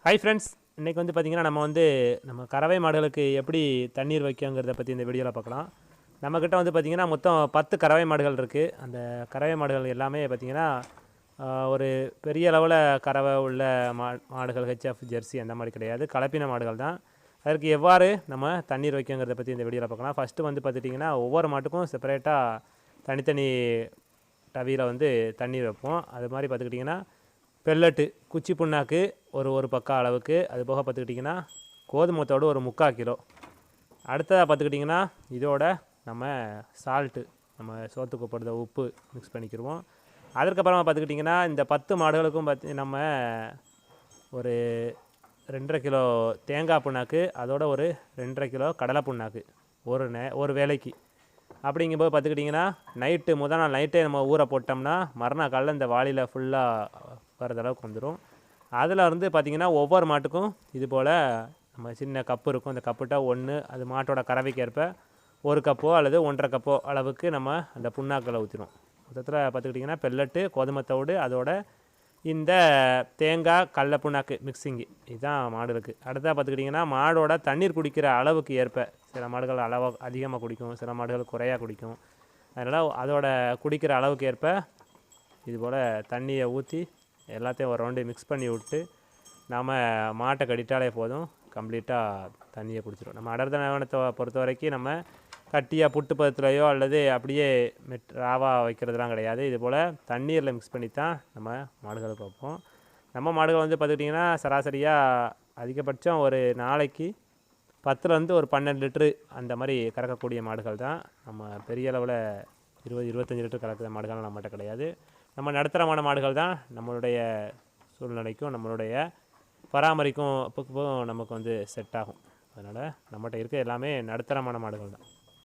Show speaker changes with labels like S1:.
S1: Hi friends, இன்றைக்கி வந்து பார்த்திங்கன்னா நம்ம கறவை மாடுகளுக்கு எப்படி தண்ணீர் வைக்கங்கிறத பற்றி இந்த வீடியோவில் பார்க்கலாம். நம்மக்கிட்ட வந்து பார்த்திங்கன்னா மொத்தம் 10 கறவை மாடுகள் இருக்குது. அந்த கறவை மாடுகள் எல்லாமே பார்த்திங்கன்னா ஒரு பெரிய அளவில் கறவை உள்ள மாடுகள் ஹெச்எஃப் ஜெர்சி அந்த மாதிரி கிடையாது, கலப்பின மாடுகள் தான். அதற்கு எவ்வாறு நம்ம தண்ணீர் வைக்கங்கிறத பற்றி இந்த வீடியோவில் பார்க்கலாம். ஃபஸ்ட்டு வந்து பார்த்துட்டிங்கன்னா ஒவ்வொரு மாட்டுக்கும் செப்பரேட்டாக தனித்தனி டவியில் வந்து தண்ணீர் வைப்போம். அது மாதிரி பார்த்துக்கிட்டிங்கன்னா பெல்லட்டு குச்சி புண்ணாக்கு ஒரு பக்கம் அளவுக்கு, அது போக பார்த்துக்கிட்டிங்கன்னா கோதுமத்தோடு ஒரு 3/4 கிலோ. அடுத்ததாக பார்த்துக்கிட்டிங்கன்னா இதோட நம்ம சால்ட்டு, நம்ம சோத்துக்கு போடுற உப்பு மிக்ஸ் பண்ணிக்கிடுவோம். அதற்கப்புறமா பார்த்துக்கிட்டிங்கன்னா இந்த 10 மாடுகளுக்கும் நம்ம ஒரு 2.5 கிலோ தேங்காய் புண்ணாக்கு, அதோட ஒரு 2.5 கிலோ கடலை புண்ணாக்கு ஒரு வேலைக்கு. அப்படிங்கும்போது பார்த்துக்கிட்டிங்கன்னா முதல் நாள் நைட்டே நம்ம ஊற போட்டோம்னா மறுநாள் காலையில் இந்த வாளியில் ஃபுல்லாக வரது அளவுக்கு வந்துடும். அதில் வந்து பார்த்திங்கன்னா ஒவ்வொரு மாட்டுக்கும் இது போல் நம்ம சின்ன கப்பு இருக்கும். அந்த கப்புட்ட அது மாட்டோட கறவைக்கு ஏற்ப 1 கப்போ அல்லது 1.5 கப்போ அளவுக்கு நம்ம அந்த புண்ணாக்கில் ஊற்றிடும். மொத்தத்தில் பார்த்துக்கிட்டிங்கன்னா பெல்லட்டு, கோதுமத்தோடு, அதோட இந்த தேங்காய் கடலை புண்ணாக்கு மிக்சிங்கு, இதுதான் மாடுகளுக்கு. அடுத்ததாக பார்த்துக்கிட்டிங்கன்னா மாடோட தண்ணீர் குடிக்கிற அளவுக்கு ஏற்ப சில மாடுகள் அளவாக அதிகமாக குடிக்கும், சில மாடுகள் குறையாக குடிக்கும். அதனால் அதோட குடிக்கிற அளவுக்கு ஏற்ப இதுபோல் தண்ணியை ஊற்றி எல்லாத்தையும் ஒரு ரவுண்டு மிக்ஸ் பண்ணி விட்டு நாம் மாட்டை கட்டிட்டாலே போதும், கம்ப்ளீட்டாக தண்ணியை குடிச்சிடும். நம்ம அடர் தீவனத்தை பொறுத்த வரைக்கும் நம்ம கட்டியாக புட்டு பதத்துலையோ அல்லது அப்படியே ராவாக வைக்கிறதுலாம் கிடையாது. இதுபோல் தண்ணீரில் மிக்ஸ் பண்ணி தான் நம்ம மாடுகளுக்கு வைப்போம். நம்ம மாடுகள் வந்து பார்த்துக்கிட்டிங்கன்னா சராசரியாக அதிகபட்சம் ஒரு நாளைக்கு 10லேருந்து ஒரு 12 லிட்ரு அந்த மாதிரி கறக்கக்கூடிய மாடுகள் தான். நம்ம பெரிய அளவில் 20-25 லிட்டர் கறக்கிற மாடுகள் நம்மகிட்ட கிடையாது. நம்ம நடுத்தரமான மாடுகள் தான் நம்மளுடைய சூழ்நிலைக்கும் நம்மளுடைய பராமரிக்கும் நமக்கு வந்து செட் ஆகும். அதனால் நம்மகிட்ட இருக்க எல்லாமே நடுத்தரமான மாடுகள் தான்.